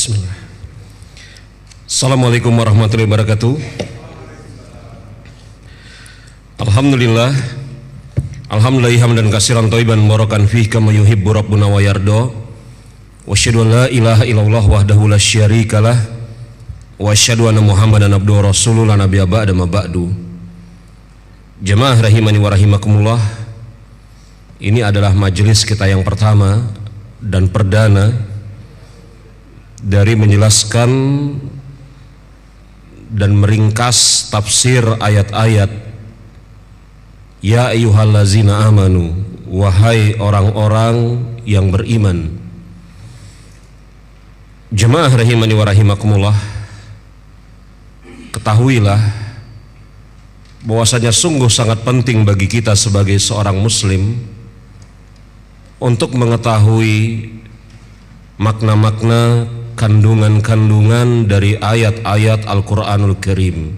Bismillah. Assalamualaikum warahmatullahi wabarakatuh. Alhamdulillah. Alhamdulillah hamdan katsiran thayyiban mubarakan fihi kama yuhibbu rabbuna wa yarda. Wa asyhadu an la ilaha illallah wahdahu la syarikalah wa asyhadu anna Muhammadan abduhu wa rasuluhu la nabiyya ba'da ma ba'du. Jemaah rahimani wa rahimakumullah. Ini adalah majelis kita yang pertama dan perdana dari menjelaskan dan meringkas tafsir ayat-ayat Ya ayyuhallazina amanu, wahai orang-orang yang beriman. Jemaah rahimani wa rahimakumullah, ketahuilah bahwasanya sungguh sangat penting bagi kita sebagai seorang muslim untuk mengetahui makna-makna, kandungan-kandungan dari ayat-ayat Al-Quranul Karim.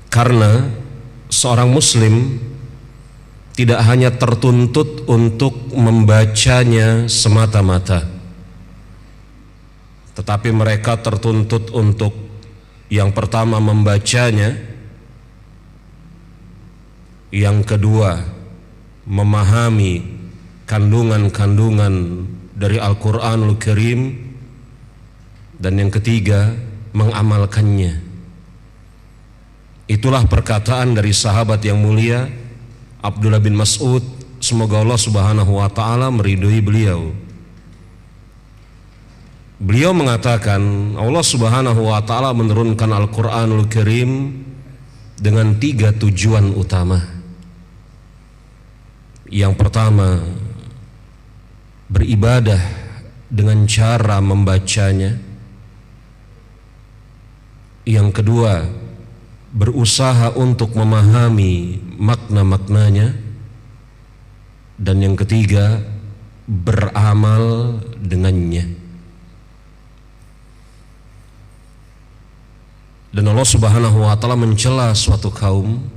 Karena seorang muslim tidak hanya tertuntut untuk membacanya semata-mata, tetapi mereka tertuntut untuk yang pertama membacanya, yang kedua memahami kandungan-kandungan dari Al-Quranul Karim, dan yang ketiga mengamalkannya. Itulah perkataan dari sahabat yang mulia Abdullah bin Mas'ud, semoga Allah subhanahu wa ta'ala meridhoi beliau. Beliau mengatakan Allah subhanahu wa ta'ala menurunkan Al-Quranul Karim dengan 3 tujuan utama. Yang pertama, beribadah dengan cara membacanya. Yang kedua, berusaha untuk memahami makna-maknanya. Dan yang ketiga, beramal dengannya. Dan Allah subhanahu wa ta'ala mencela suatu kaum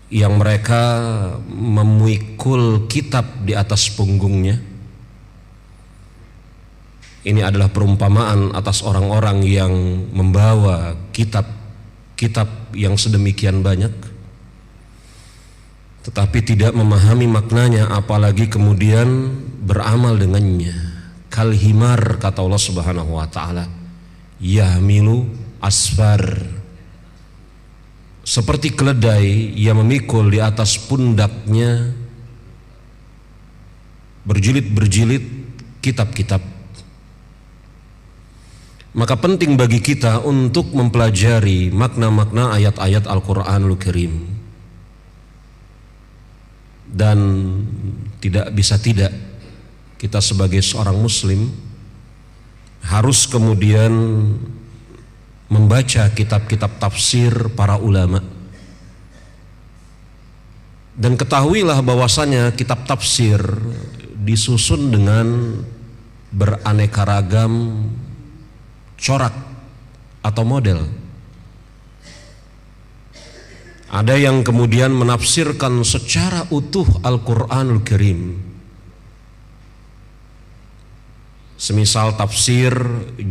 yang mereka memikul kitab di atas punggungnya. Ini adalah perumpamaan atas orang-orang yang membawa kitab-kitab yang sedemikian banyak tetapi tidak memahami maknanya, apalagi kemudian beramal dengannya. Kal himar, kata Allah subhanahu wa ta'ala, yahmilu asfar, seperti keledai yang memikul di atas pundaknya berjilid-berjilid kitab-kitab. Maka penting bagi kita untuk mempelajari makna-makna ayat-ayat Al-Quranul Karim. Dan tidak bisa tidak, kita sebagai seorang muslim harus kemudian membaca kitab-kitab tafsir para ulama. Dan ketahuilah bahwasanya kitab tafsir disusun dengan beraneka ragam corak atau model. Ada yang kemudian menafsirkan secara utuh Al-Quranul Karim, semisal tafsir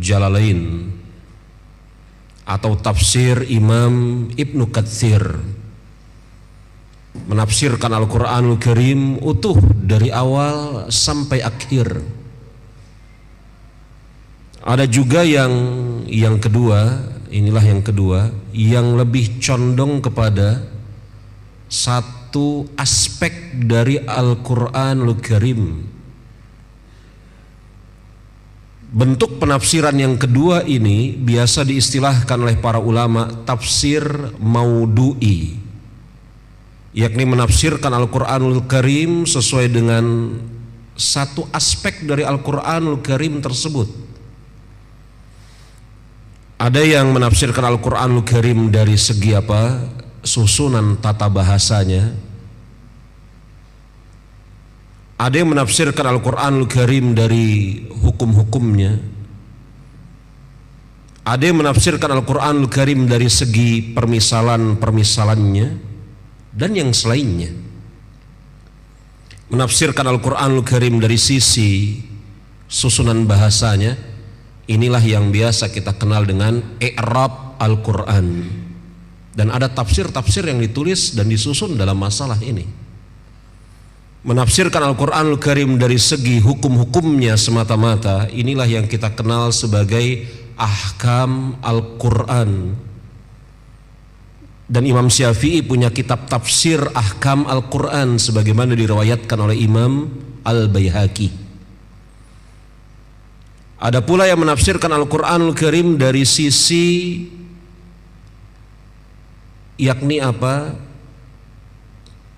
Jalalain atau tafsir Imam Ibnu Katsir, menafsirkan Al-Quranul Karim utuh dari awal sampai akhir. Ada juga yang kedua, inilah yang kedua, yang lebih condong kepada satu aspek dari Al-Quranul Karim. Bentuk penafsiran yang kedua ini biasa diistilahkan oleh para ulama tafsir maudhu'i, yakni menafsirkan Al-Quranul Karim sesuai dengan satu aspek dari Al-Quranul Karim tersebut. Ada yang menafsirkan Al-Quranul Karim dari segi apa? Susunan tata bahasanya. Ada yang menafsirkan Al-Quranul Karim dari hukum-hukumnya. Ada yang menafsirkan Al-Quranul Karim dari segi permisalan-permisalannya dan yang selainnya. Menafsirkan Al-Quranul Karim dari sisi susunan bahasanya, inilah yang biasa kita kenal dengan i'rab Al-Quran. Dan ada tafsir-tafsir yang ditulis dan disusun dalam masalah ini. Menafsirkan Al-Quranul Karim dari segi hukum-hukumnya semata-mata, inilah yang kita kenal sebagai ahkam Al-Quran. Dan Imam Syafi'i punya kitab tafsir ahkam Al-Quran sebagaimana diriwayatkan oleh Imam Al-Baihaqi. Ada pula yang menafsirkan Al-Quranul Karim dari sisi yakni apa?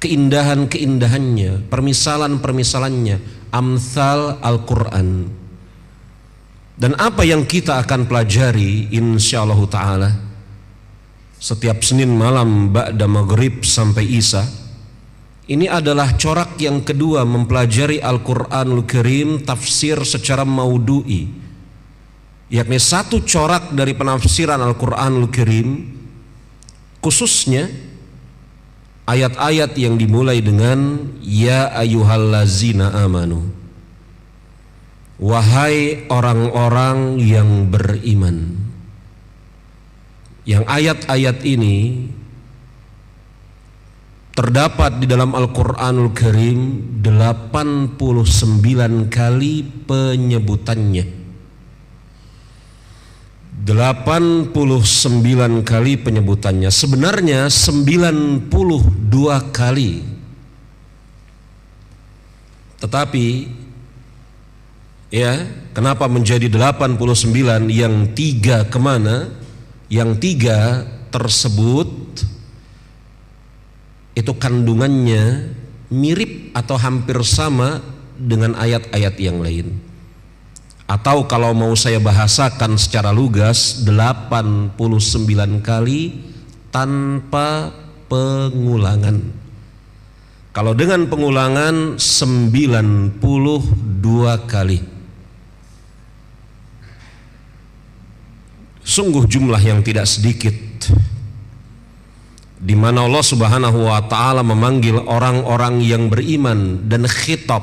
Keindahan-keindahannya, permisalan-permisalannya, amsal Al-Quran. Dan apa yang kita akan pelajari insyaallah ta'ala setiap Senin malam ba'da maghrib sampai Isya, ini adalah corak yang kedua mempelajari Al-Quranul Karim tafsir secara maudu'i, yakni satu corak dari penafsiran Al-Quranul Karim khususnya ayat-ayat yang dimulai dengan ya ayyuhallazina amanu, wahai orang-orang yang beriman. Yang ayat-ayat ini terdapat di dalam Al-Quranul Karim 89 kali penyebutannya. 89 kali penyebutannya. Sebenarnya 92 kali. Tetapi ya, kenapa menjadi 89? Yang 3 kemana? Yang 3 tersebut itu kandungannya mirip atau hampir sama dengan ayat-ayat yang lain. Atau kalau mau saya bahasakan secara lugas, 89 kali tanpa pengulangan. Kalau dengan pengulangan 92 kali. Sungguh jumlah yang tidak sedikit, di mana Allah Subhanahu wa taala memanggil orang-orang yang beriman, dan khitab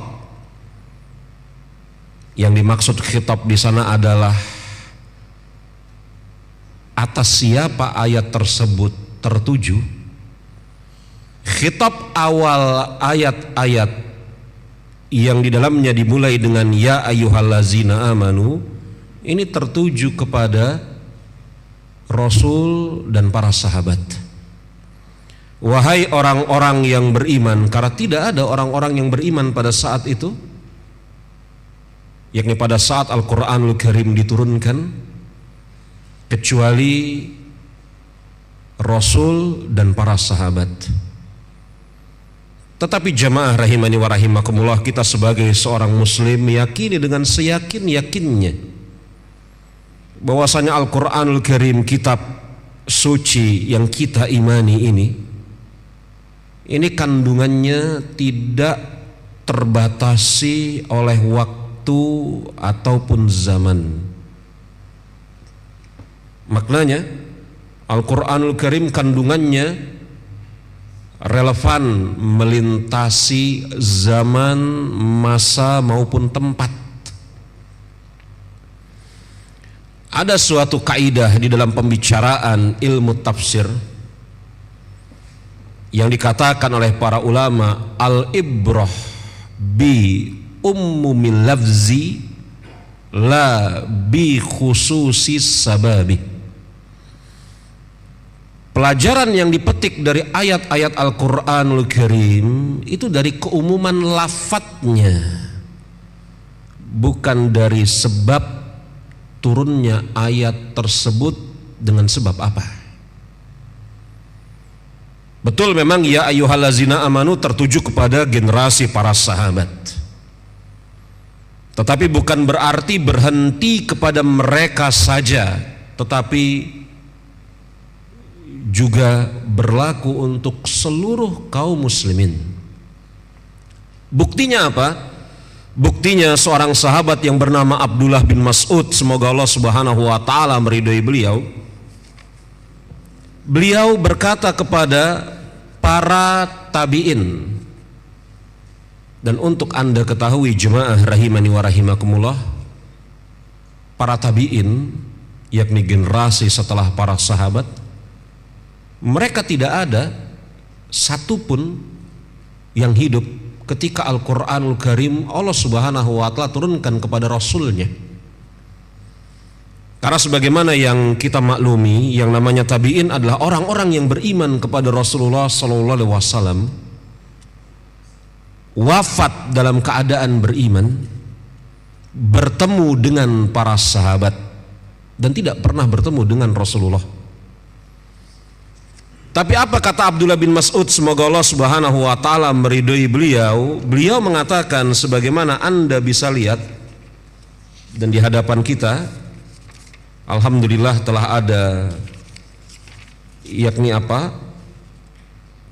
yang dimaksud khitab di sana adalah atas siapa ayat tersebut tertuju. Khitab awal ayat-ayat yang di dalamnya dimulai dengan ya ayyuhallazina amanu, ini tertuju kepada Rasul dan para sahabat. Wahai orang-orang yang beriman, karena tidak ada orang-orang yang beriman pada saat itu, yakni pada saat Al-Quranul Karim diturunkan, kecuali Rasul dan para sahabat. Tetapi jamaah rahimani wa rahimakumullah, kita sebagai seorang muslim meyakini dengan seyakin-yakinnya bahwasanya Al-Quranul Karim, kitab suci yang kita imani ini kandungannya tidak terbatasi oleh waktu ataupun zaman. Maknanya Al-Quranul Karim kandungannya relevan melintasi zaman, masa maupun tempat. Ada suatu kaidah di dalam pembicaraan ilmu tafsir yang dikatakan oleh para ulama, al-ibrah bi ummumil lafzi la bi khususis sababi. Pelajaran yang dipetik dari ayat-ayat Al-Quranul Karim itu dari keumuman lafadznya, bukan dari sebab turunnya ayat tersebut dengan sebab apa. Betul, memang ya ayyuhallazina amanu tertuju kepada generasi para sahabat, tetapi bukan berarti berhenti kepada mereka saja, tetapi juga berlaku untuk seluruh kaum muslimin. Buktinya apa? Buktinya seorang sahabat yang bernama Abdullah bin Mas'ud, semoga Allah Subhanahu wa taala meridhai beliau. Beliau berkata kepada para tabi'in, dan untuk Anda ketahui jemaah rahimani wa rahimakumullah, para tabi'in, yakni generasi setelah para sahabat, mereka tidak ada satupun yang hidup ketika Al-Quranul Karim Allah Subhanahu wa Ta'ala turunkan kepada Rasulnya. Karena sebagaimana yang kita maklumi, yang namanya tabi'in adalah orang-orang yang beriman kepada Rasulullah Sallallahu Alaihi Wasallam, wafat dalam keadaan beriman, bertemu dengan para sahabat, dan tidak pernah bertemu dengan Rasulullah. Tapi apa kata Abdullah bin Mas'ud, semoga Allah Subhanahu wa Ta'ala meridhoi beliau? Beliau mengatakan, sebagaimana Anda bisa lihat dan di hadapan kita, alhamdulillah telah ada yakni apa?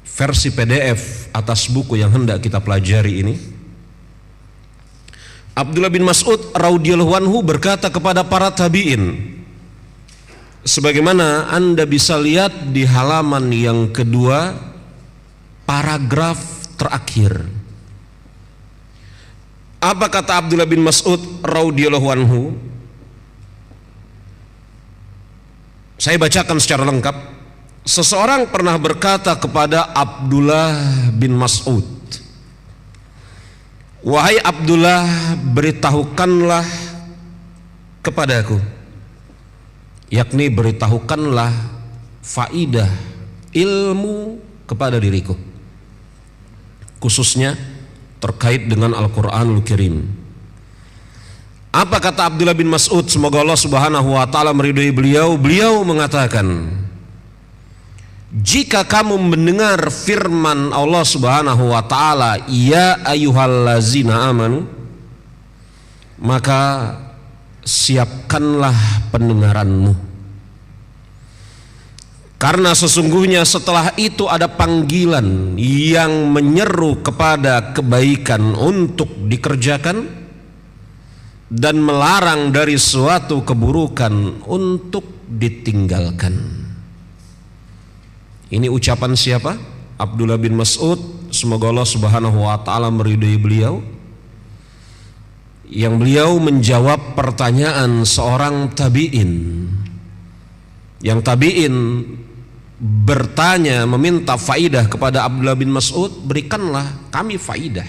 Versi PDF atas buku yang hendak kita pelajari ini. Abdullah bin Mas'ud radhiyallahu anhu berkata kepada para tabi'in, sebagaimana Anda bisa lihat di halaman yang kedua, paragraf terakhir. Apa kata Abdullah bin Mas'ud radhiyallahu anhu? Saya bacakan secara lengkap. Seseorang pernah berkata kepada Abdullah bin Mas'ud, wahai Abdullah, beritahukanlah kepadaku, yakni beritahukanlah faidah ilmu kepada diriku, khususnya terkait dengan Al-Quranul Karim. Apa kata Abdullah bin Mas'ud, semoga Allah Subhanahu wa Ta'ala meridhoi beliau? Beliau mengatakan, jika kamu mendengar firman Allah Subhanahu wa Ta'ala, ya ayyuhallazina amanu, maka siapkanlah pendengaranmu, karena sesungguhnya setelah itu ada panggilan yang menyeru kepada kebaikan untuk dikerjakan dan melarang dari suatu keburukan untuk ditinggalkan. Ini ucapan siapa? Abdullah bin Mas'ud, semoga Allah Subhanahu wa Ta'ala meridhoi beliau, yang beliau menjawab pertanyaan seorang tabi'in. Yang tabi'in bertanya, meminta faidah kepada Abdullah bin Mas'ud, berikanlah kami faidah.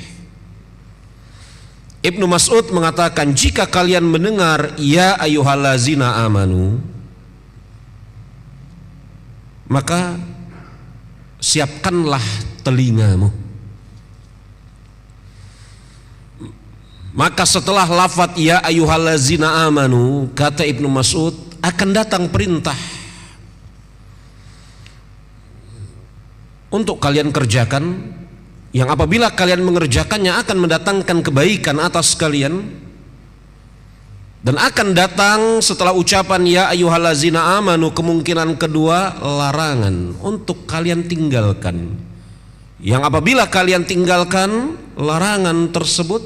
Ibnu Mas'ud mengatakan, jika kalian mendengar ya ayyuhallazina amanu, maka siapkanlah telingamu. Maka setelah lafaz ya ayyuhallazina amanu, kata Ibnu Mas'ud, akan datang perintah untuk kalian kerjakan, yang apabila kalian mengerjakannya akan mendatangkan kebaikan atas kalian. Dan akan datang setelah ucapan ya ayyuhallazina amanu kemungkinan kedua, larangan untuk kalian tinggalkan, yang apabila kalian tinggalkan larangan tersebut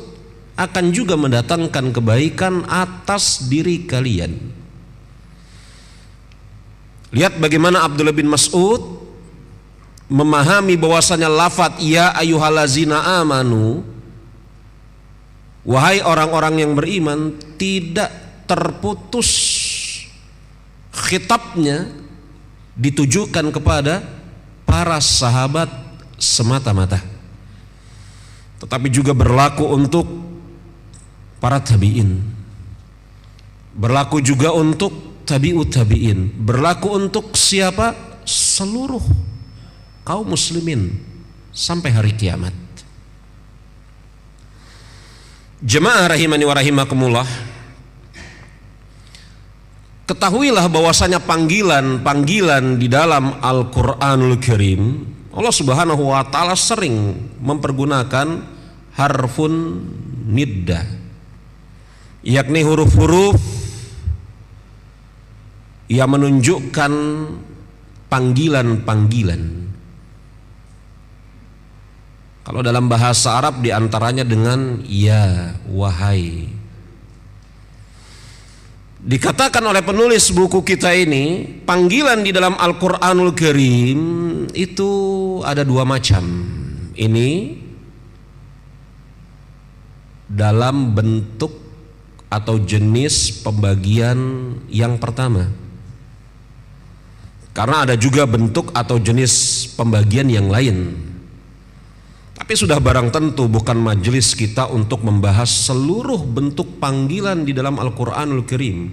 akan juga mendatangkan kebaikan atas diri kalian. Lihat bagaimana Abdullah bin Mas'ud memahami bahwasanya lafaz ya ayyuhallazina amanu, wahai orang-orang yang beriman, tidak terputus khitabnya ditujukan kepada para sahabat semata-mata, tetapi juga berlaku untuk para tabi'in, berlaku juga untuk tabi'ut tabi'in, berlaku untuk siapa? Seluruh kaum muslimin sampai hari kiamat. Jemaah rahimani wa rahimakumullah, ketahuilah bahwasanya panggilan di dalam Al-Quranul Karim, Allah Subhanahu wa Ta'ala sering mempergunakan harfun niddah, yakni huruf-huruf yang menunjukkan panggilan-panggilan. Kalau dalam bahasa Arab diantaranya dengan ya, wahai. Dikatakan oleh penulis buku kita ini, panggilan di dalam Al-Quranul Karim itu ada dua macam. Ini dalam bentuk atau jenis pembagian yang pertama. Karena ada juga bentuk atau jenis pembagian yang lain. Tapi sudah barang tentu bukan majelis kita untuk membahas seluruh bentuk panggilan di dalam Al-Quranul Karim.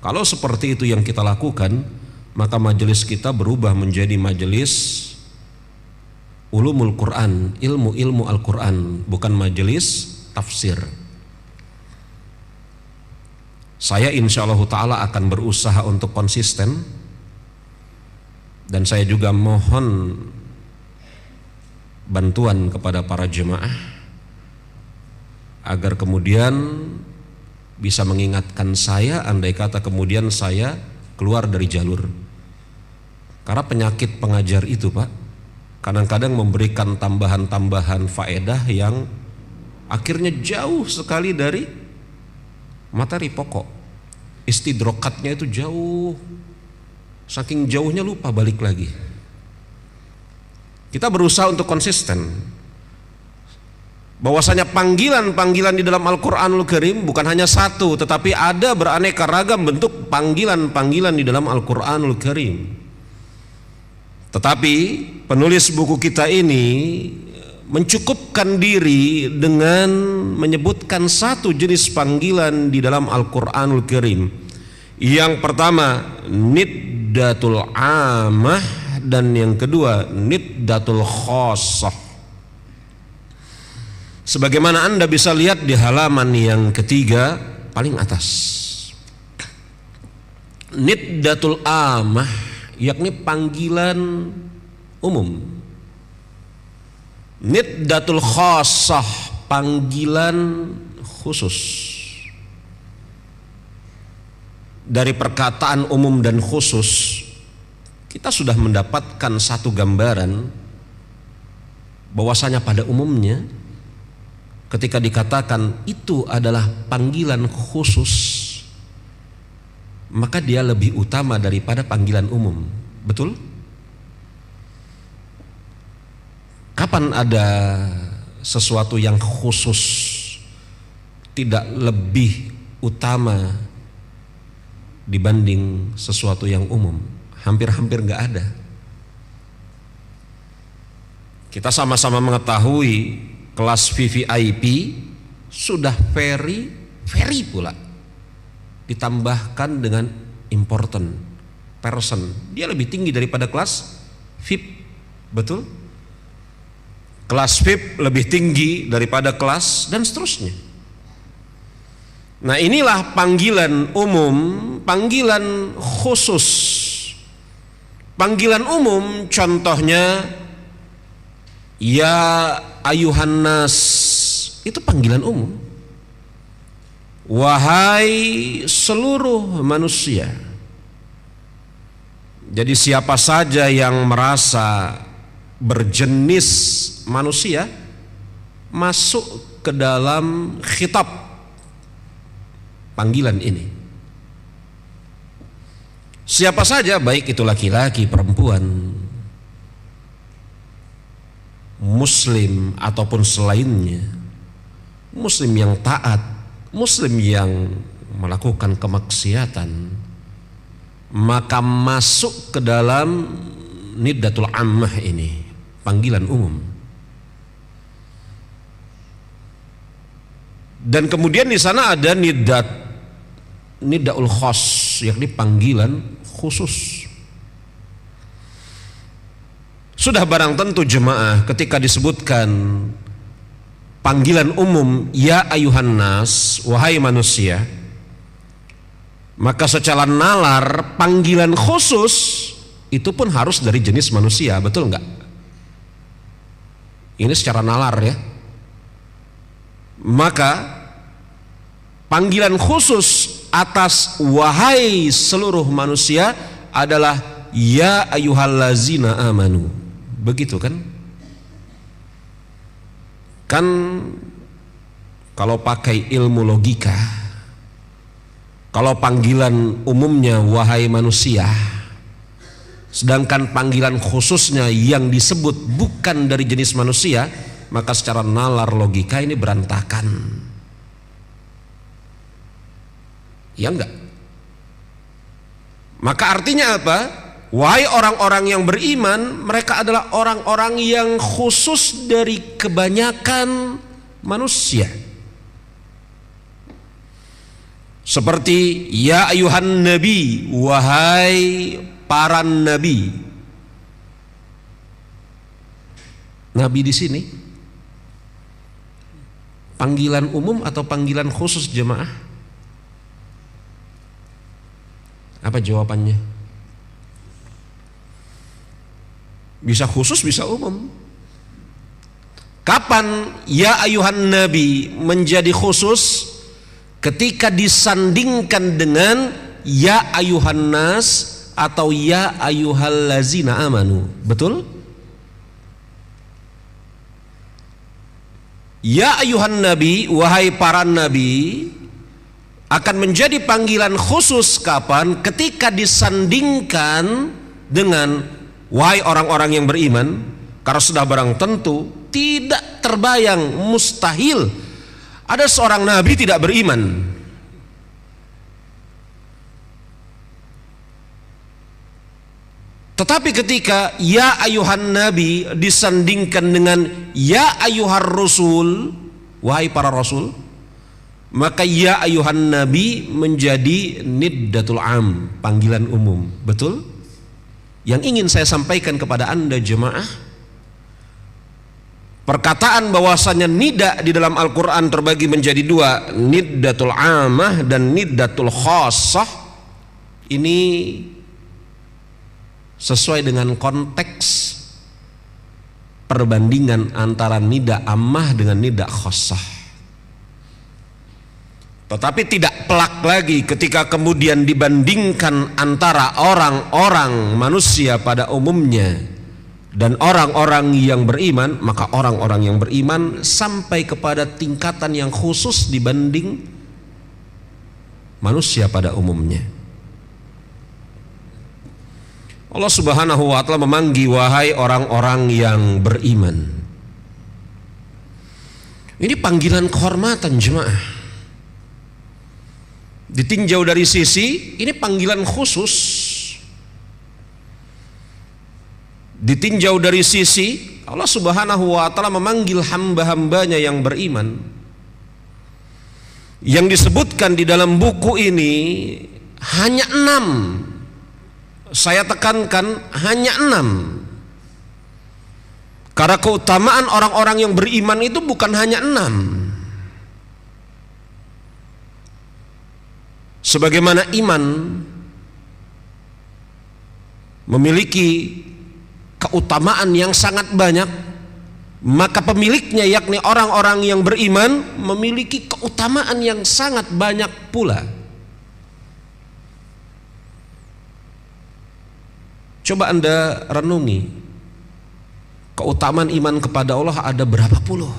Kalau seperti itu yang kita lakukan, maka majelis kita berubah menjadi majelis ulumul Quran, ilmu-ilmu Al-Quran, bukan majelis tafsir. Saya insyaallah ta'ala akan berusaha untuk konsisten, dan saya juga mohon bantuan kepada para jemaah agar kemudian bisa mengingatkan saya andai kata kemudian saya keluar dari jalur. Karena penyakit pengajar itu, Pak, kadang-kadang memberikan tambahan-tambahan faedah yang akhirnya jauh sekali dari materi pokok. Istidrokatnya itu jauh, saking jauhnya lupa balik lagi. Kita berusaha untuk konsisten bahwasanya panggilan-panggilan di dalam Al-Quranul Karim bukan hanya satu, tetapi ada beraneka ragam bentuk panggilan-panggilan di dalam Al-Quranul Karim. Tetapi penulis buku kita ini mencukupkan diri dengan menyebutkan satu jenis panggilan di dalam Al-Quranul Karim. Yang pertama niddatul amah, dan yang kedua niddatul khossah. Sebagaimana Anda bisa lihat di halaman yang ketiga paling atas. Niddatul amah yakni panggilan umum. Niddatul khossah panggilan khusus. Dari perkataan umum dan khusus kita sudah mendapatkan satu gambaran bahwasanya pada umumnya ketika dikatakan itu adalah panggilan khusus, maka dia lebih utama daripada panggilan umum. Betul? Kapan ada sesuatu yang khusus tidak lebih utama dibanding sesuatu yang umum? Hampir-hampir nggak ada. Kita sama-sama mengetahui kelas VVIP sudah very pula ditambahkan dengan important person, dia lebih tinggi daripada kelas VIP. Betul? Kelas VIP lebih tinggi daripada kelas, dan seterusnya. Nah, inilah panggilan umum, panggilan khusus. Panggilan umum contohnya ya ayuhan nas, itu panggilan umum. Wahai seluruh manusia. Jadi siapa saja yang merasa berjenis manusia masuk ke dalam khitab panggilan ini. Siapa saja, baik itu laki-laki, perempuan, muslim ataupun selainnya, muslim yang taat, muslim yang melakukan kemaksiatan, maka masuk ke dalam niddatul ammah ini, panggilan umum. Dan kemudian di sana ada niddaul khoss, yakni panggilan khusus. Sudah barang tentu jemaah ketika disebutkan panggilan umum ya ayuhan nas, wahai manusia, maka secara nalar panggilan khusus itu pun harus dari jenis manusia. Betul enggak? Ini secara nalar ya. Maka panggilan khusus atas wahai seluruh manusia adalah ya ayyuhallazina amanu. Begitu kan? Kan kalau pakai ilmu logika, kalau panggilan umumnya wahai manusia, sedangkan panggilan khususnya yang disebut bukan dari jenis manusia, maka secara nalar logika ini berantakan. Ya enggak. Maka artinya apa? Wahai orang-orang yang beriman, mereka adalah orang-orang yang khusus dari kebanyakan manusia. Seperti ya ayuhan nabi, wahai para nabi. Nabi di sini panggilan umum atau panggilan khusus jemaah? Apa jawabannya? Bisa khusus, bisa umum. Kapan ya ayuhan nabi menjadi khusus? Ketika disandingkan dengan ya ayuhan nas atau ya ayuhallazina amanu. Betul? Ya ayuhan nabi, wahai para nabi, akan menjadi panggilan khusus kapan? Ketika disandingkan dengan wahai orang-orang yang beriman, karena sudah barang tentu tidak terbayang, mustahil ada seorang nabi tidak beriman. Tetapi ketika ya ayuhan nabi disandingkan dengan ya ayuhar rasul, wahai para rasul, maka ya ayuhan nabi menjadi niddatul am, panggilan umum. Betul? Yang ingin saya sampaikan kepada anda jemaah, perkataan bahwasanya nida di dalam Al-Quran terbagi menjadi dua, niddatul amah dan niddatul khassah, ini sesuai dengan konteks perbandingan antara nida ammah dengan nida khassah. Tetapi tidak pelak lagi ketika kemudian dibandingkan antara orang-orang manusia pada umumnya dan orang-orang yang beriman, maka orang-orang yang beriman sampai kepada tingkatan yang khusus dibanding manusia pada umumnya. Allah Subhanahu wa ta'ala memanggil wahai orang-orang yang beriman. Ini panggilan kehormatan jemaah. Ditinjau dari sisi ini panggilan khusus. Ditinjau dari sisi Allah Subhanahu wa ta'ala memanggil hamba-hambanya yang beriman. Yang disebutkan di dalam buku ini hanya 6. Saya tekankan hanya 6. Karena keutamaan orang-orang yang beriman itu bukan hanya 6. Sebagaimana iman memiliki keutamaan yang sangat banyak, maka pemiliknya yakni orang-orang yang beriman memiliki keutamaan yang sangat banyak pula. Coba anda renungi, keutamaan iman kepada Allah ada berapa puluh?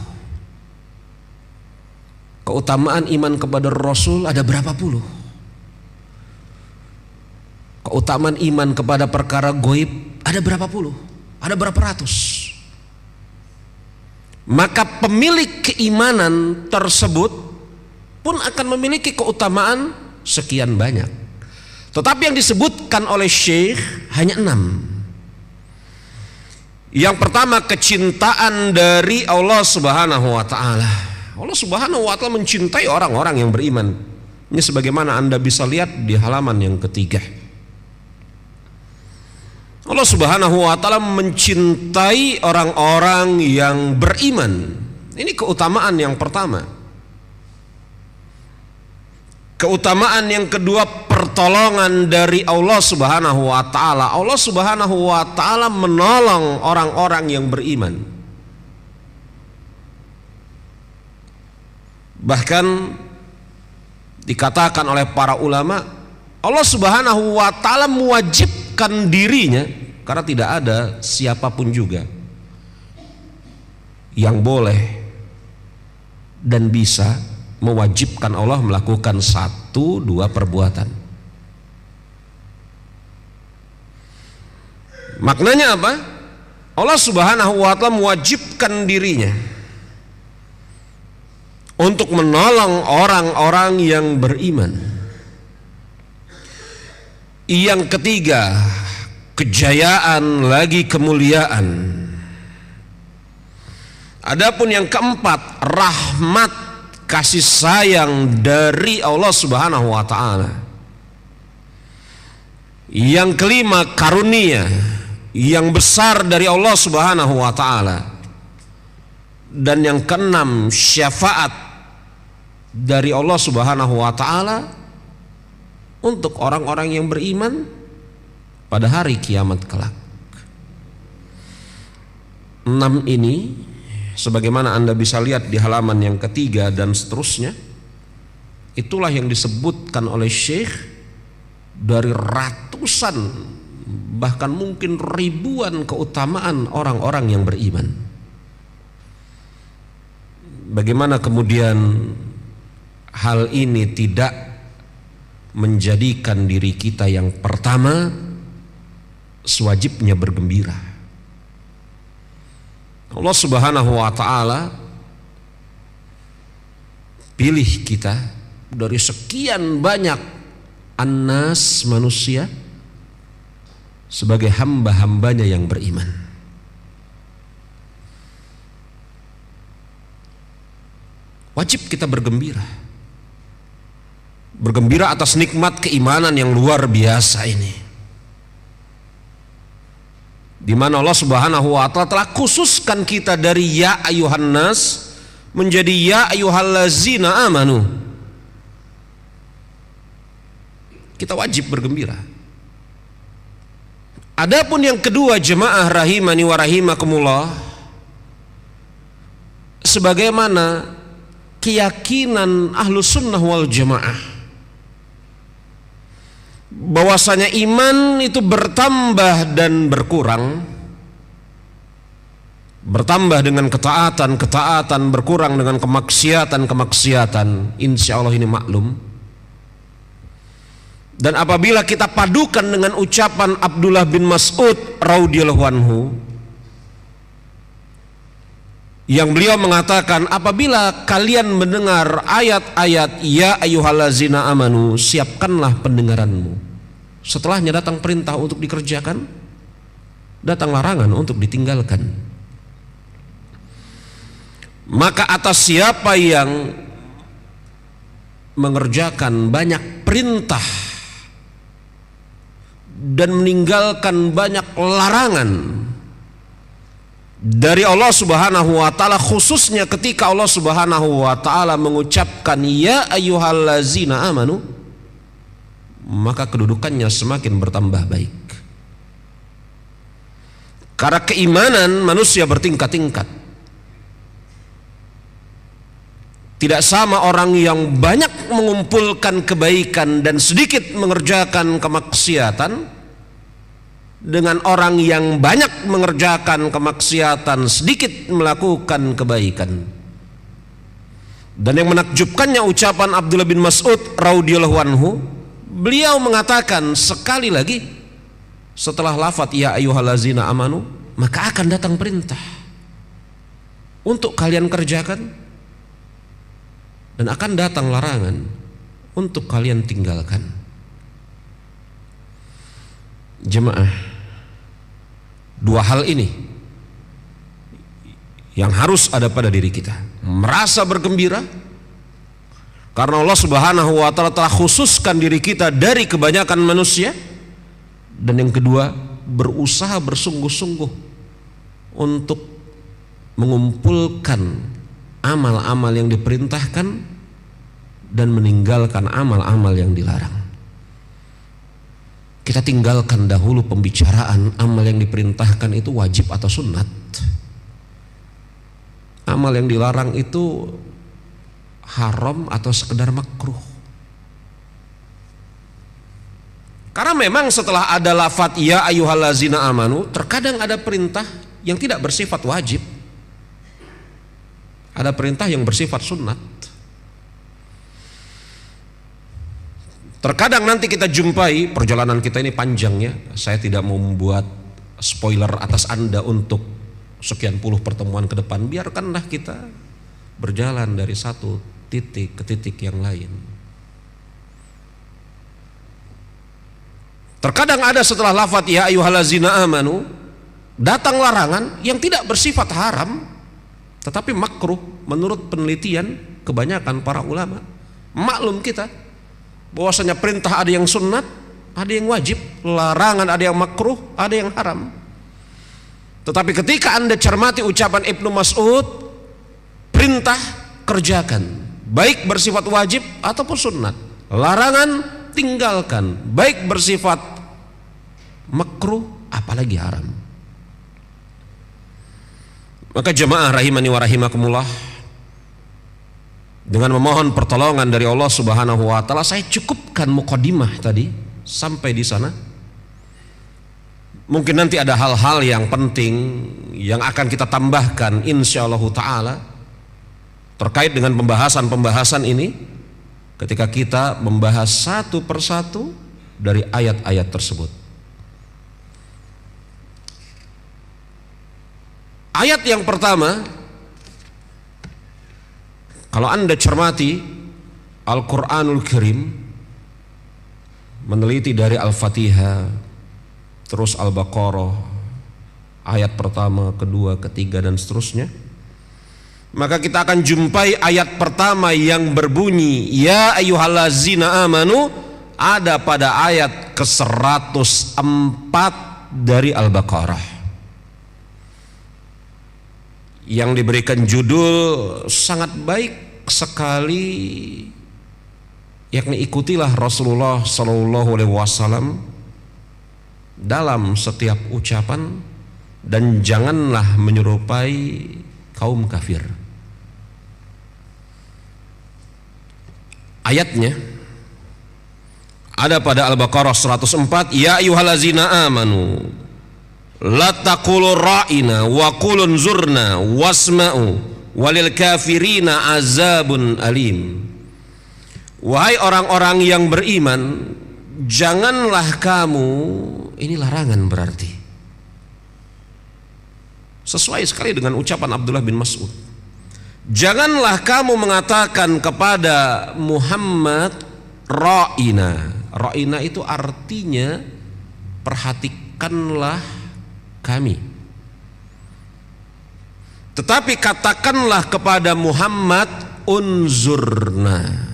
Keutamaan iman kepada Rasul ada berapa puluh? Keutamaan iman kepada perkara goib ada berapa puluh? Ada berapa ratus? Maka pemilik keimanan tersebut pun akan memiliki keutamaan sekian banyak. Tetapi yang disebutkan oleh Syekh hanya 6. Yang pertama, kecintaan dari Allah Subhanahu wa ta'ala. Allah Subhanahu wa ta'ala mencintai orang-orang yang beriman. Ini sebagaimana anda bisa lihat di halaman yang ketiga. Allah Subhanahu wa ta'ala mencintai orang-orang yang beriman. Ini keutamaan yang pertama. Keutamaan yang kedua, pertolongan dari Allah Subhanahu wa ta'ala. Allah Subhanahu wa ta'ala menolong orang-orang yang beriman. Bahkan dikatakan oleh para ulama, Allah Subhanahu wa ta'ala mewajibkan dirinya, karena tidak ada siapapun juga yang boleh dan bisa mewajibkan Allah melakukan 1-2 perbuatan. Maknanya apa? Allah Subhanahu wa ta'ala mewajibkan dirinya untuk menolong orang-orang yang beriman. Yang ketiga, kejayaan lagi kemuliaan. Adapun yang keempat, rahmat, kasih sayang dari Allah Subhanahu wa taala. Yang kelima, karunia yang besar dari Allah Subhanahu wa taala. Dan yang keenam, syafaat dari Allah Subhanahu wa taala untuk orang-orang yang beriman pada hari kiamat kelak. 6 ini sebagaimana Anda bisa lihat di halaman yang ketiga dan seterusnya, itulah yang disebutkan oleh Syekh dari ratusan bahkan mungkin ribuan keutamaan orang-orang yang beriman. Bagaimana kemudian hal ini tidak menjadikan diri kita yang pertama sewajibnya bergembira. Allah Subhanahu wa taala pilih kita dari sekian banyak annas manusia sebagai hamba-hambanya yang beriman. Wajib kita bergembira. Bergembira atas nikmat keimanan yang luar biasa ini, di mana Allah Subhanahu wa taala telah khususkan kita dari ya ayuhan nas menjadi ya ayyuhallazina amanu. Kita wajib bergembira. Adapun yang kedua, jemaah rahimani wa rahimakumullah, sebagaimana keyakinan Ahlus Sunnah wal Jamaah bahwasanya iman itu bertambah dan berkurang, bertambah dengan ketaatan, berkurang dengan kemaksiatan. Insya Allah ini maklum. Dan apabila kita padukan dengan ucapan Abdullah bin Mas'ud radhiyallahu anhu, yang beliau mengatakan, apabila kalian mendengar ayat-ayat ya ayyuhallazina amanu, siapkanlah pendengaranmu. Setelahnya datang perintah untuk dikerjakan, datang larangan untuk ditinggalkan. Maka atas siapa yang mengerjakan banyak perintah dan meninggalkan banyak larangan dari Allah Subhanahu wa taala, khususnya ketika Allah Subhanahu wa taala mengucapkan ya ayyuhallazina amanu, maka kedudukannya semakin bertambah baik. Karena keimanan manusia bertingkat-tingkat. Tidak sama orang yang banyak mengumpulkan kebaikan dan sedikit mengerjakan kemaksiatan dengan orang yang banyak mengerjakan kemaksiatan, sedikit melakukan kebaikan. Dan yang menakjubkannya ucapan Abdullah bin Mas'ud radhiyallahu anhu, beliau mengatakan sekali lagi setelah lafadz ya ayyuhallazina amanu, maka akan datang perintah untuk kalian kerjakan dan akan datang larangan untuk kalian tinggalkan. Jemaah, dua hal ini yang harus ada pada diri kita. Merasa bergembira karena Allah Subhanahu wa taala telah khususkan diri kita dari kebanyakan manusia. Dan yang kedua, berusaha bersungguh-sungguh untuk mengumpulkan amal-amal yang diperintahkan dan meninggalkan amal-amal yang dilarang. Kita tinggalkan dahulu pembicaraan amal yang diperintahkan itu wajib atau sunnat. Amal yang dilarang itu haram atau sekedar makruh. Karena memang setelah ada lafadz ya ayyuhallazina amanu, terkadang ada perintah yang tidak bersifat wajib. Ada perintah yang bersifat sunnat. Terkadang nanti kita jumpai, perjalanan kita ini panjang ya, saya tidak mau membuat spoiler atas Anda untuk sekian puluh pertemuan ke depan. Biarkanlah kita berjalan dari satu titik ke titik yang lain. Terkadang ada setelah lafaz ya ayyuhallazina amanu datang larangan yang tidak bersifat haram tetapi makruh menurut penelitian kebanyakan para ulama. Maklum kita bahwasanya perintah ada yang sunnat, ada yang wajib, larangan ada yang makruh, ada yang haram. Tetapi ketika Anda cermati ucapan Ibnu Mas'ud, perintah kerjakan, baik bersifat wajib ataupun sunnat. Larangan tinggalkan, baik bersifat makruh apalagi haram. Maka jemaah rahimani wa rahimakumullah, dengan memohon pertolongan dari Allah Subhanahu wa taala, saya cukupkan mukadimah tadi sampai di sana. Mungkin nanti ada hal-hal yang penting yang akan kita tambahkan insyaallah taala terkait dengan pembahasan-pembahasan ini ketika kita membahas satu persatu dari ayat-ayat tersebut. Ayat yang pertama, kalau Anda cermati Al-Quranul Karim, meneliti dari Al-Fatihah, terus Al-Baqarah, ayat pertama, kedua, ketiga, dan seterusnya, maka kita akan jumpai ayat pertama yang berbunyi ya ayyuhallazina amanu ada pada ayat ke-104 dari Al-Baqarah, yang diberikan judul sangat baik sekali, yakni ikutilah Rasulullah Sallallahu Alaihi Wasallam dalam setiap ucapan dan janganlah menyerupai kaum kafir. Ayatnya ada pada Al-Baqarah 104, ya ayyuhallazina amanu la taqulu ra'ina wa qulun zurna wasma'u walil kafirina azabun alim. Wahai orang-orang yang beriman, janganlah kamu, ini larangan berarti, sesuai sekali dengan ucapan Abdullah bin Mas'ud, janganlah kamu mengatakan kepada Muhammad ra'ina. Ra'ina itu artinya perhatikanlah kami, tetapi katakanlah kepada Muhammad unzurna.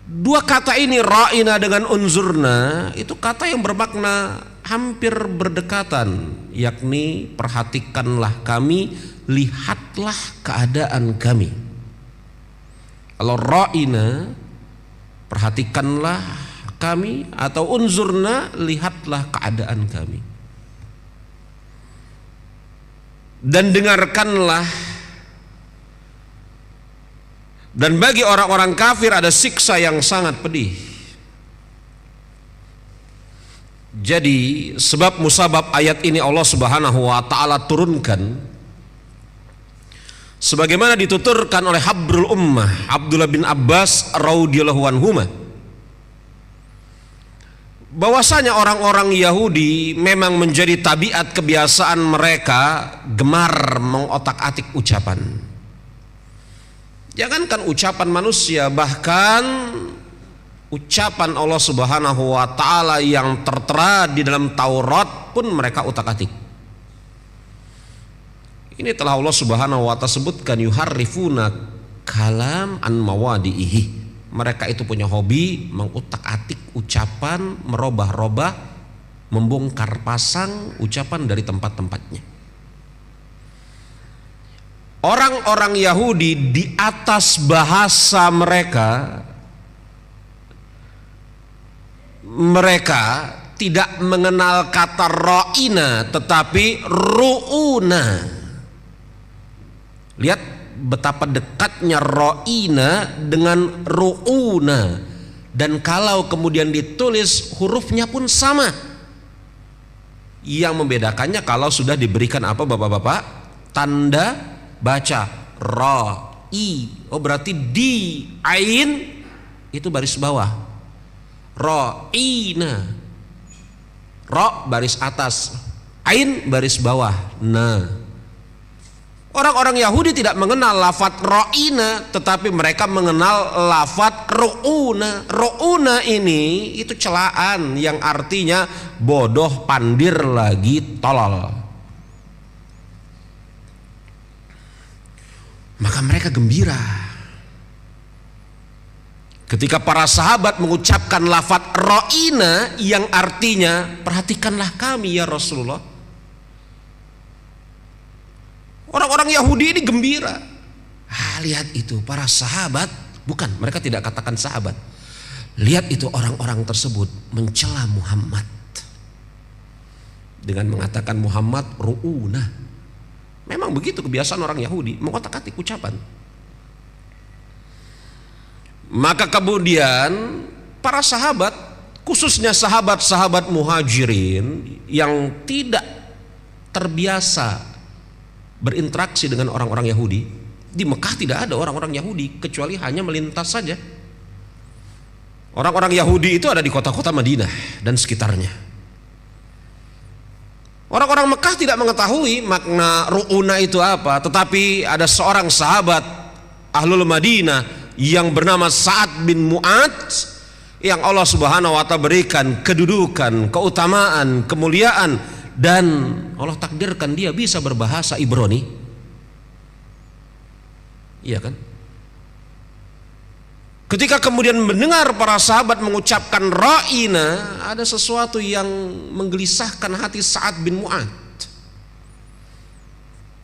Dua kata ini, ra'ina dengan unzurna, itu kata yang bermakna hampir berdekatan, yakni perhatikanlah kami, lihatlah keadaan kami. Kalau ra'ina perhatikanlah kami, atau unzurna lihatlah keadaan kami. Dan dengarkanlah, dan bagi orang-orang kafir ada siksa yang sangat pedih. Jadi sebab musabab ayat ini Allah Subhanahu wa taala turunkan sebagaimana dituturkan oleh Habrul Ummah Abdullah bin Abbas radhiyallahu anhuma, bahwasanya orang-orang Yahudi memang menjadi tabiat kebiasaan mereka gemar mengotak-atik ucapan. Jangankan ucapan manusia, bahkan ucapan Allah Subhanahu wa taala yang tertera di dalam Taurat pun mereka otak-atik. Ini telah Allah Subhanahu wa taala sebutkan, yuharrifuna kalam an mawadihi. Mereka itu punya hobi mengutak-atik ucapan, merubah-rubah, membongkar pasang ucapan dari tempat-tempatnya. Orang-orang Yahudi di atas bahasa mereka, mereka tidak mengenal kata ra'ina tetapi ru'una. Lihat betapa dekatnya ra'ina dengan ru'una, dan kalau kemudian ditulis hurufnya pun sama. Yang membedakannya kalau sudah diberikan apa bapak-bapak? Tanda baca ra'i. Oh berarti di ain itu baris bawah, ra'ina, ra baris atas, ain baris bawah. Nah, Orang-orang Yahudi tidak mengenal lafadz ro'ina, tetapi mereka mengenal lafadz ru'una. Ru'una ini itu celaan yang artinya bodoh, pandir lagi, tolol. Maka mereka gembira ketika para sahabat mengucapkan lafadz ro'ina yang artinya perhatikanlah kami ya Rasulullah. Orang-orang Yahudi ini gembira. Lihat itu para sahabat, bukan, mereka tidak katakan sahabat. Lihat itu orang-orang tersebut mencela Muhammad dengan mengatakan Muhammad ru'una. Memang begitu kebiasaan orang Yahudi, mengotak-atik ucapan. Maka kemudian para sahabat, khususnya sahabat-sahabat muhajirin yang tidak terbiasa berinteraksi dengan orang-orang Yahudi. Di Mekah tidak ada orang-orang Yahudi kecuali hanya melintas saja. Orang-orang Yahudi itu ada di kota-kota Madinah dan sekitarnya. Orang-orang Mekah tidak mengetahui makna ru'una itu apa, tetapi ada seorang sahabat Ahlul Madinah yang bernama Sa'ad bin Mu'adz yang Allah Subhanahu wa ta'ala berikan kedudukan, keutamaan, kemuliaan, dan Allah takdirkan dia bisa berbahasa Ibrani. Iya kan? Ketika kemudian mendengar para sahabat mengucapkan ra'ina, ada sesuatu yang menggelisahkan hati Sa'ad bin Mu'adz.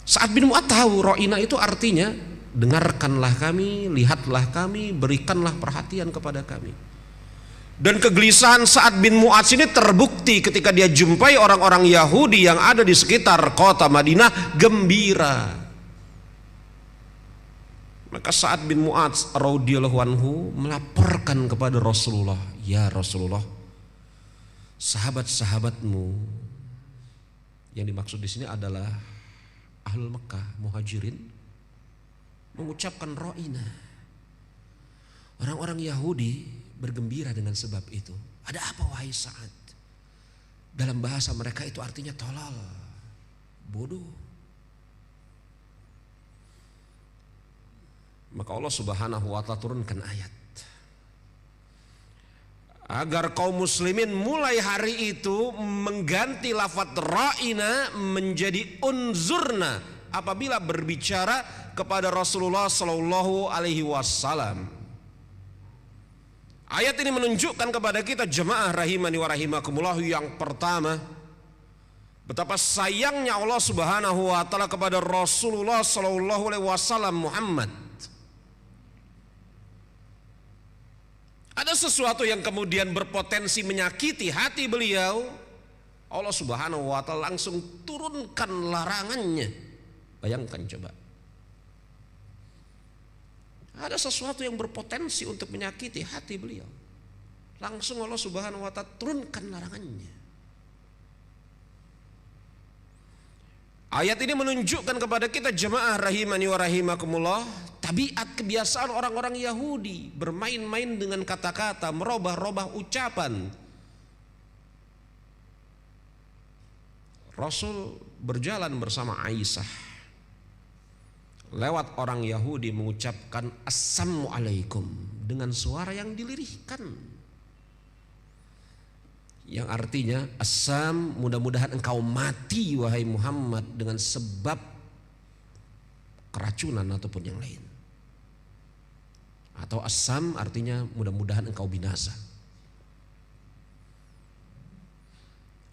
Sa'ad bin Mu'adz tahu ra'ina itu artinya dengarkanlah kami, lihatlah kami, berikanlah perhatian kepada kami. Dan kegelisahan Sa'ad bin Mu'adz ini terbukti ketika dia jumpai orang-orang Yahudi yang ada di sekitar kota Madinah gembira. Maka Sa'ad bin Mu'adz radhiyallahu anhu melaporkan kepada Rasulullah, ya Rasulullah, sahabat-sahabatmu yang dimaksud di sini adalah Ahlul Mekah, Muhajirin, mengucapkan ra'ina. Orang-orang Yahudi bergembira dengan sebab itu. Ada apa wahai Sa'ad? Dalam bahasa mereka itu artinya tolol, bodoh. Maka Allah Subhanahu wa ta'ala turunkan ayat agar kaum muslimin mulai hari itu mengganti lafadz ra'ina menjadi unzurna apabila berbicara kepada Rasulullah sallallahu alaihi wasallam. Ayat ini menunjukkan kepada kita jemaah rahimani wa rahimakumullah, yang pertama, betapa sayangnya Allah Subhanahu wa taala kepada Rasulullah sallallahu alaihi wasallam Muhammad. Ada sesuatu yang kemudian berpotensi menyakiti hati beliau, Allah Subhanahu wa taala langsung turunkan larangannya. Bayangkan coba. Ada sesuatu yang berpotensi untuk menyakiti hati beliau, langsung Allah Subhanahu wa ta'ala turunkan larangannya. Ayat ini menunjukkan kepada kita jemaah rahimani wa rahimakumullah, tabiat kebiasaan orang-orang Yahudi bermain-main dengan kata-kata, merubah-rubah ucapan. Rasul berjalan bersama Aisyah, lewat orang Yahudi mengucapkan assalamualaikum dengan suara yang dilirihkan, yang artinya assam, mudah-mudahan engkau mati wahai Muhammad dengan sebab keracunan ataupun yang lain. Atau assam artinya mudah-mudahan engkau binasa.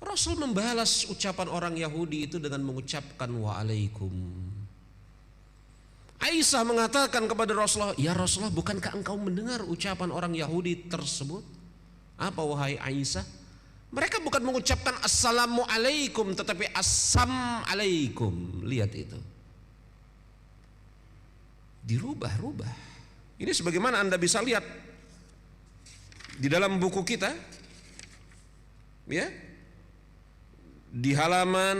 Rasul membalas ucapan orang Yahudi itu dengan mengucapkan waalaikum. Aisyah mengatakan kepada Rasulullah, ya Rasulullah, bukankah engkau mendengar ucapan orang Yahudi tersebut? Apa wahai Aisyah? Mereka bukan mengucapkan assalamualaikum, tetapi assalamualaikum. Lihat itu, dirubah-rubah. Ini sebagaimana Anda bisa lihat di dalam buku kita, ya, di halaman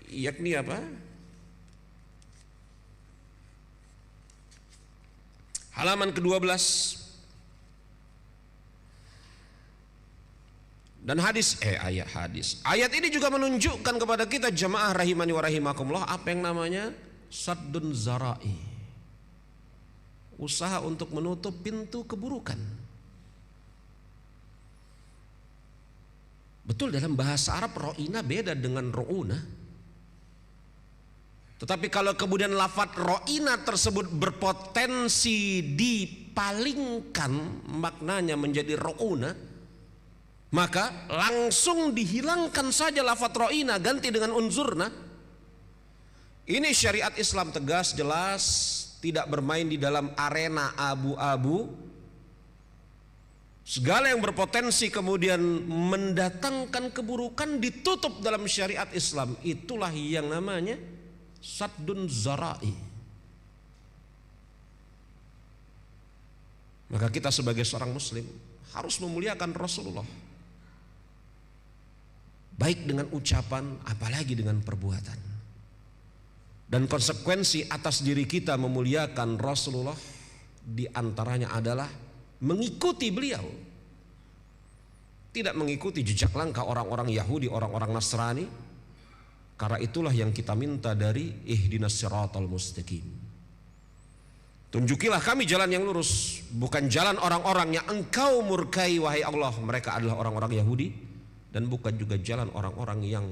yakni apa? Halaman ke-12 dan ayat ini juga menunjukkan kepada kita jemaah rahimani wa rahimakumullah apa yang namanya saddun zara'i, usaha untuk menutup pintu keburukan. Betul, dalam bahasa Arab ro'ina beda dengan ro'una. Tetapi kalau kemudian lafadz ro'ina tersebut berpotensi dipalingkan maknanya menjadi ro'una, maka langsung dihilangkan saja lafadz ro'ina, ganti dengan unzurna. Ini syariat Islam tegas, jelas, tidak bermain di dalam arena abu-abu. Segala yang berpotensi kemudian mendatangkan keburukan ditutup dalam syariat Islam. Itulah yang namanya saddun zara'i. Maka kita sebagai seorang muslim harus memuliakan Rasulullah, baik dengan ucapan apalagi dengan perbuatan. Dan konsekuensi atas diri kita memuliakan Rasulullah diantaranya adalah mengikuti beliau, tidak mengikuti jejak langkah orang-orang Yahudi, orang-orang Nasrani. Karena itulah yang kita minta dari ihdinas siratal mustaqim. Tunjukilah kami jalan yang lurus, bukan jalan orang-orang yang engkau murkai wahai Allah. Mereka adalah orang-orang Yahudi, dan bukan juga jalan orang-orang yang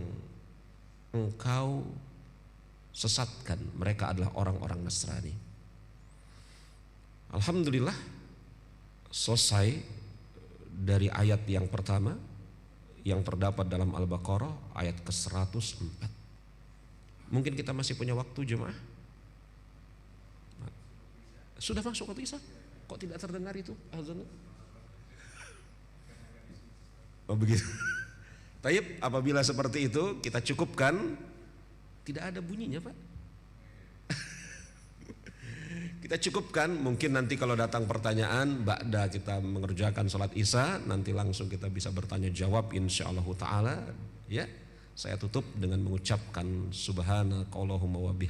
engkau sesatkan. Mereka adalah orang-orang Nasrani. Alhamdulillah, selesai dari ayat yang pertama yang terdapat dalam Al-Baqarah ayat ke-104. Mungkin kita masih punya waktu jemaah. Sudah masuk waktu Isya? Kok tidak terdengar itu azan? Oh begitu. Taib, apabila seperti itu kita cukupkan. Tidak ada bunyinya Pak. Kita cukupkan, mungkin nanti kalau datang pertanyaan ba'da kita mengerjakan salat Isya, nanti langsung kita bisa bertanya jawab insyaallah taala, ya. Saya tutup dengan mengucapkan subhanakallahumma wa bihamdika